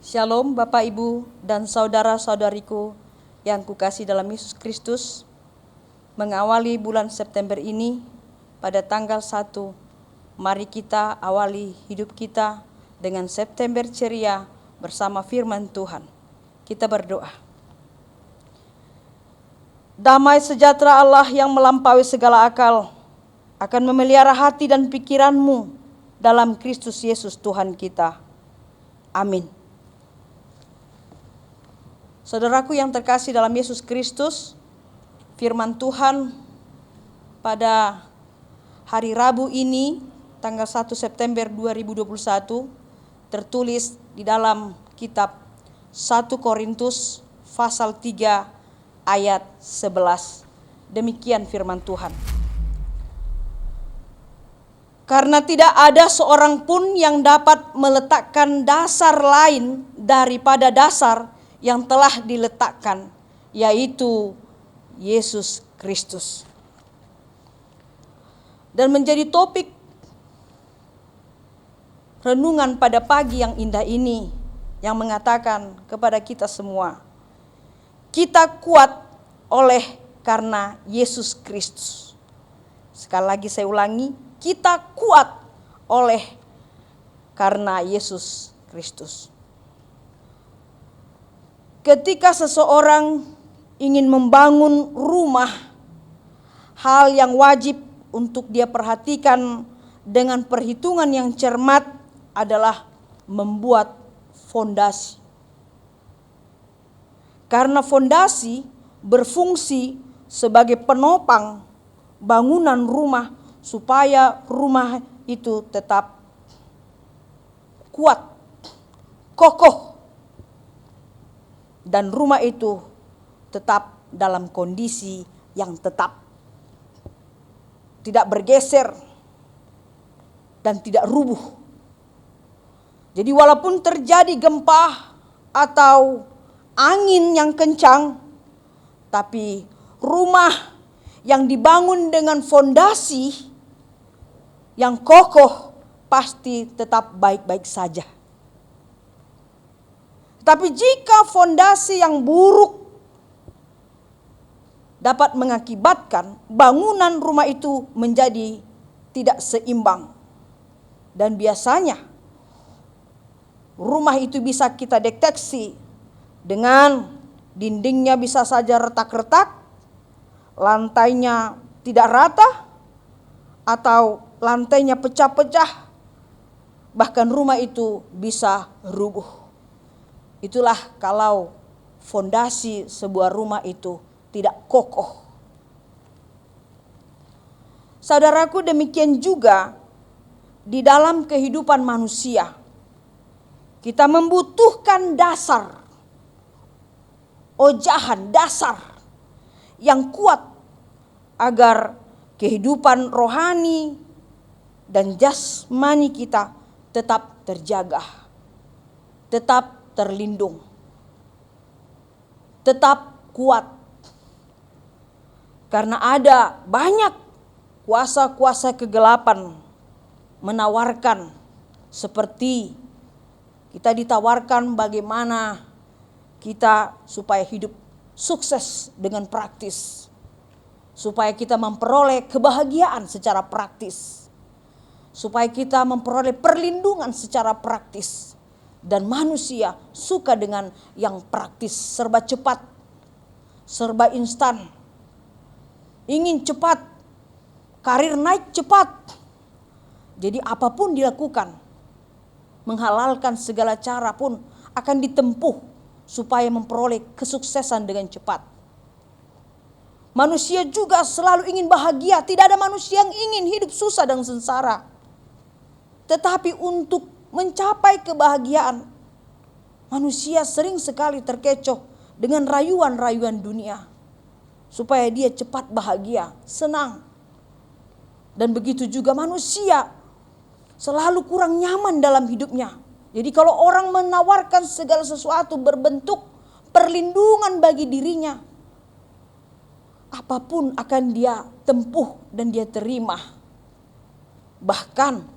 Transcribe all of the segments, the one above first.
Shalom Bapak Ibu dan saudara-saudariku yang kukasih dalam Yesus Kristus. Mengawali bulan September ini pada tanggal 1, mari kita awali hidup kita dengan September ceria bersama firman Tuhan. Kita berdoa. Damai sejahtera Allah yang melampaui segala akal akan memelihara hati dan pikiranmu dalam Kristus Yesus Tuhan kita. Amin. Saudaraku yang terkasih dalam Yesus Kristus, firman Tuhan pada hari Rabu ini, tanggal 1 September 2021, tertulis di dalam kitab 1 Korintus pasal 3 ayat 11. Demikian firman Tuhan. Karena tidak ada seorang pun yang dapat meletakkan dasar lain daripada dasar yang telah diletakkan, yaitu Yesus Kristus. Dan menjadi topik renungan pada pagi yang indah ini yang mengatakan kepada kita semua, kita kuat oleh karena Yesus Kristus. Sekali lagi saya ulangi, kita kuat oleh karena Yesus Kristus. Ketika seseorang ingin membangun rumah, hal yang wajib untuk dia perhatikan dengan perhitungan yang cermat adalah membuat fondasi. Karena fondasi berfungsi sebagai penopang bangunan rumah supaya rumah itu tetap kuat, kokoh, dan rumah itu tetap dalam kondisi yang tetap, tidak bergeser dan tidak rubuh. Jadi walaupun terjadi gempa atau angin yang kencang, tapi rumah yang dibangun dengan fondasi yang kokoh pasti tetap baik-baik saja. Tapi jika fondasi yang buruk dapat mengakibatkan bangunan rumah itu menjadi tidak seimbang. Dan biasanya rumah itu bisa kita deteksi dengan dindingnya bisa saja retak-retak, lantainya tidak rata, atau lantainya pecah-pecah, bahkan rumah itu bisa rubuh. Itulah kalau fondasi sebuah rumah itu tidak kokoh. Saudaraku, demikian juga di dalam kehidupan manusia. Kita membutuhkan dasar, ojahan dasar yang kuat agar kehidupan rohani dan jasmani kita tetap terjaga, tetap terlindung, tetap kuat. Karena ada banyak kuasa-kuasa kegelapan menawarkan, seperti kita ditawarkan bagaimana kita supaya hidup sukses dengan praktis, supaya kita memperoleh kebahagiaan secara praktis, supaya kita memperoleh perlindungan secara praktis. Dan manusia suka dengan yang praktis, serba cepat, serba instan. Ingin cepat, karir naik cepat. Jadi apapun dilakukan, menghalalkan segala cara pun akan ditempuh supaya memperoleh kesuksesan dengan cepat. Manusia juga selalu ingin bahagia, tidak ada manusia yang ingin hidup susah dan sengsara. Tetapi untuk mencapai kebahagiaan, manusia sering sekali terkecoh dengan rayuan-rayuan dunia supaya dia cepat bahagia, senang. Dan begitu juga manusia selalu kurang nyaman dalam hidupnya. Jadi kalau orang menawarkan segala sesuatu berbentuk perlindungan bagi dirinya, apapun akan dia tempuh dan dia terima. Bahkan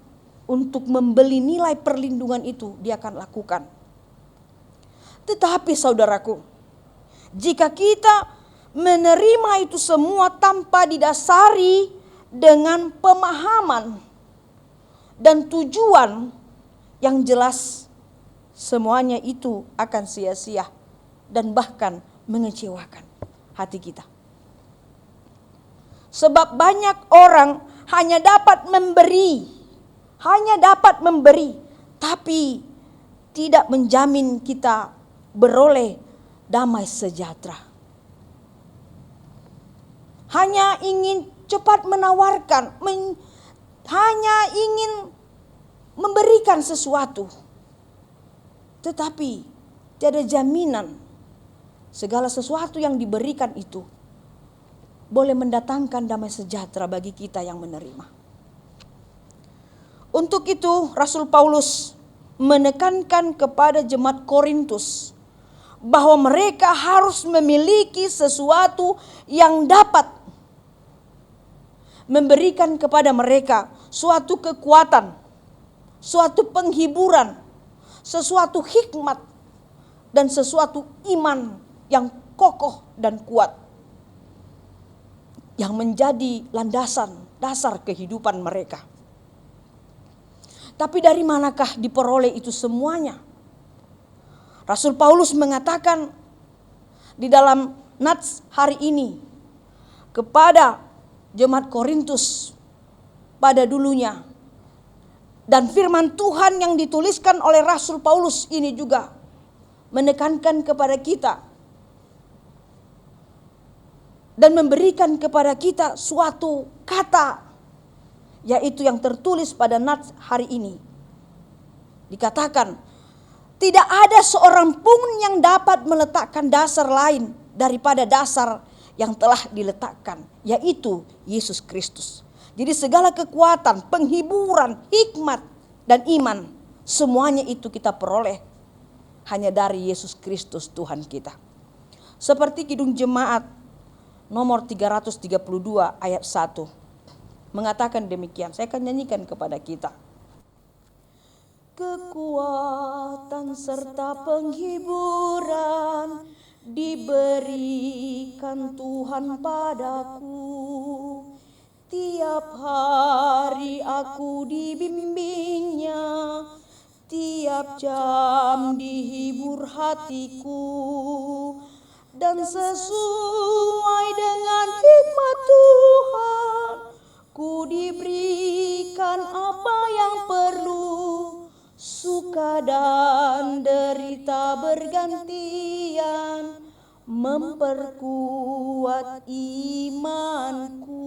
untuk membeli nilai perlindungan itu dia akan lakukan. Tetapi saudaraku, jika kita menerima itu semua tanpa didasari dengan pemahaman dan tujuan yang jelas, semuanya itu akan sia-sia dan bahkan mengecewakan hati kita. Sebab banyak orang hanya dapat memberi, tapi tidak menjamin kita beroleh damai sejahtera. Hanya ingin cepat menawarkan, hanya ingin memberikan sesuatu. Tetapi tiada jaminan segala sesuatu yang diberikan itu boleh mendatangkan damai sejahtera bagi kita yang menerima. Untuk itu Rasul Paulus menekankan kepada jemaat Korintus bahwa mereka harus memiliki sesuatu yang dapat memberikan kepada mereka suatu kekuatan, suatu penghiburan, sesuatu hikmat, dan sesuatu iman yang kokoh dan kuat, yang menjadi landasan dasar kehidupan mereka. Tapi dari manakah diperoleh itu semuanya? Rasul Paulus mengatakan di dalam nats hari ini kepada jemaat Korintus pada dulunya, dan firman Tuhan yang dituliskan oleh Rasul Paulus ini juga menekankan kepada kita dan memberikan kepada kita suatu kata, yaitu yang tertulis pada nats hari ini. Dikatakan, tidak ada seorang pun yang dapat meletakkan dasar lain daripada dasar yang telah diletakkan, yaitu Yesus Kristus. Jadi segala kekuatan, penghiburan, hikmat, dan iman, semuanya itu kita peroleh hanya dari Yesus Kristus Tuhan kita. Seperti Kidung Jemaat nomor 332 ayat 1 mengatakan demikian. Saya akan nyanyikan kepada kita. Kekuatan serta penghiburan diberikan Tuhan padaku. Tiap hari aku dibimbingnya, tiap jam dihibur hatiku, dan sesuai dengan hikmat Tuhan, ku diberikan apa yang perlu. Suka dan derita bergantian memperkuat imanku.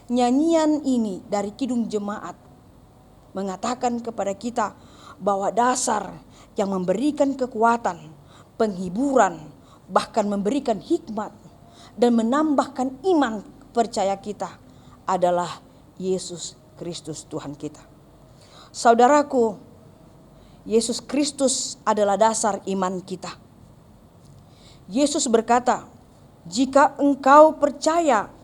Nyanyian ini dari Kidung Jemaat mengatakan kepada kita bahwa dasar yang memberikan kekuatan, penghiburan, bahkan memberikan hikmat dan menambahkan iman percaya kita adalah Yesus Kristus Tuhan kita. Saudaraku, Yesus Kristus adalah dasar iman kita. Yesus berkata, jika engkau percaya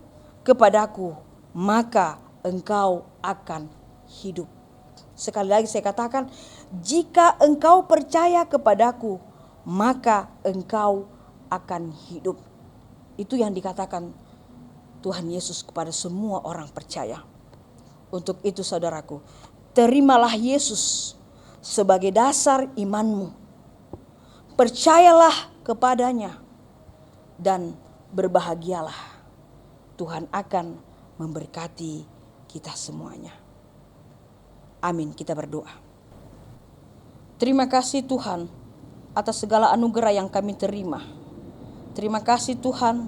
kepadaku, maka engkau akan hidup. Sekali lagi saya katakan, jika engkau percaya kepadaku, maka engkau akan hidup. Itu yang dikatakan Tuhan Yesus kepada semua orang percaya. Untuk itu saudaraku, terimalah Yesus sebagai dasar imanmu. Percayalah kepadanya dan berbahagialah. Tuhan akan memberkati kita semuanya. Amin. Kita berdoa. Terima kasih Tuhan atas segala anugerah yang kami terima. Terima kasih Tuhan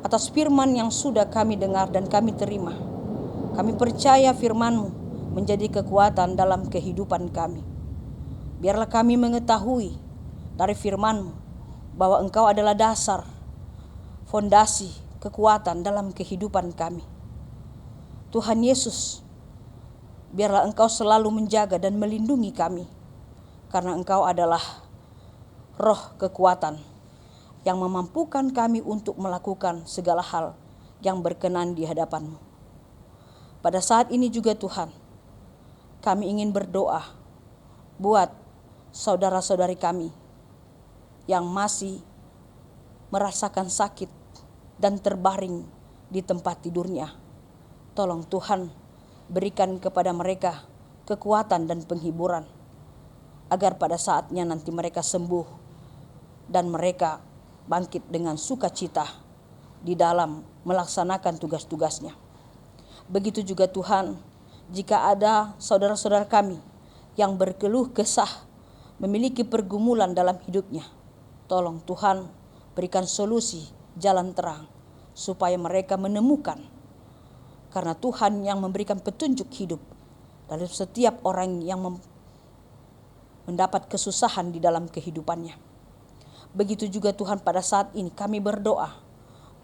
atas firman yang sudah kami dengar dan kami terima. Kami percaya firman-Mu menjadi kekuatan dalam kehidupan kami. Biarlah kami mengetahui dari firman-Mu bahwa Engkau adalah dasar, fondasi, kekuatan dalam kehidupan kami. Tuhan Yesus, biarlah Engkau selalu menjaga dan melindungi kami, karena Engkau adalah roh kekuatan yang memampukan kami untuk melakukan segala hal yang berkenan di hadapan-Mu. Pada saat ini juga Tuhan, kami ingin berdoa buat saudara-saudari kami yang masih merasakan sakit dan terbaring di tempat tidurnya. Tolong Tuhan berikan kepada mereka kekuatan dan penghiburan, agar pada saatnya nanti mereka sembuh dan mereka bangkit dengan sukacita di dalam melaksanakan tugas-tugasnya. Begitu juga Tuhan, jika ada saudara-saudara kami yang berkeluh kesah, memiliki pergumulan dalam hidupnya, tolong Tuhan berikan solusi, jalan terang, supaya mereka menemukan. Karena Tuhan yang memberikan petunjuk hidup dalam setiap orang yang mendapat kesusahan di dalam kehidupannya. Begitu juga Tuhan, pada saat ini kami berdoa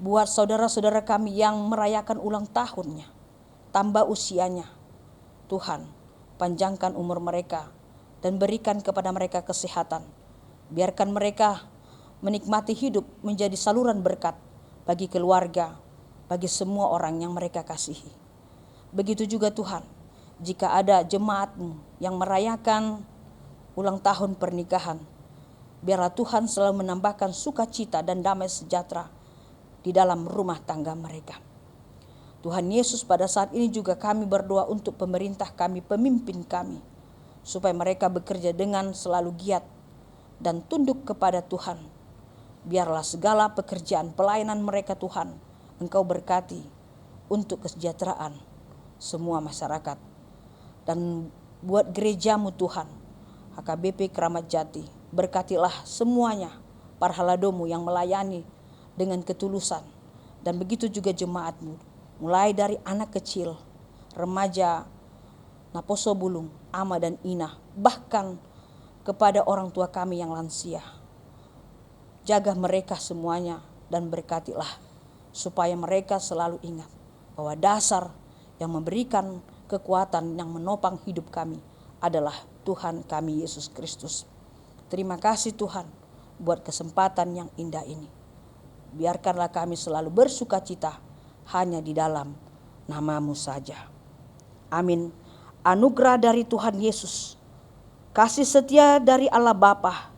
buat saudara-saudara kami yang merayakan ulang tahunnya, tambah usianya. Tuhan, panjangkan umur mereka dan berikan kepada mereka kesehatan. Biarkan mereka menikmati hidup menjadi saluran berkat bagi keluarga, bagi semua orang yang mereka kasihi. Begitu juga Tuhan, jika ada jemaat-Mu yang merayakan ulang tahun pernikahan, biarlah Tuhan selalu menambahkan sukacita dan damai sejahtera di dalam rumah tangga mereka. Tuhan Yesus, pada saat ini juga kami berdoa untuk pemerintah kami, pemimpin kami, supaya mereka bekerja dengan selalu giat dan tunduk kepada Tuhan. Biarlah segala pekerjaan pelayanan mereka Tuhan, Engkau berkati untuk kesejahteraan semua masyarakat. Dan buat gereja-Mu Tuhan, HKBP Keramat Jati, berkatilah semuanya, para haladomu yang melayani dengan ketulusan. Dan begitu juga jemaat-Mu, mulai dari anak kecil, remaja, naposo bulung, ama dan ina, bahkan kepada orang tua kami yang lansia. Jaga mereka semuanya dan berkatilah, supaya mereka selalu ingat bahwa dasar yang memberikan kekuatan yang menopang hidup kami adalah Tuhan kami Yesus Kristus. Terima kasih Tuhan buat kesempatan yang indah ini. Biarkanlah kami selalu bersukacita hanya di dalam nama-Mu saja. Amin. Anugerah dari Tuhan Yesus, kasih setia dari Allah Bapa,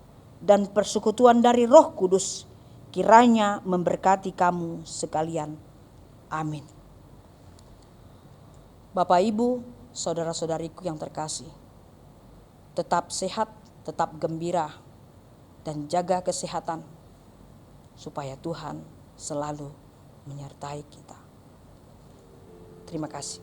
dan persekutuan dari Roh Kudus kiranya memberkati kamu sekalian. Amin. Bapak, Ibu, saudara-saudariku yang terkasih, tetap sehat, tetap gembira, dan jaga kesehatan, supaya Tuhan selalu menyertai kita. Terima kasih.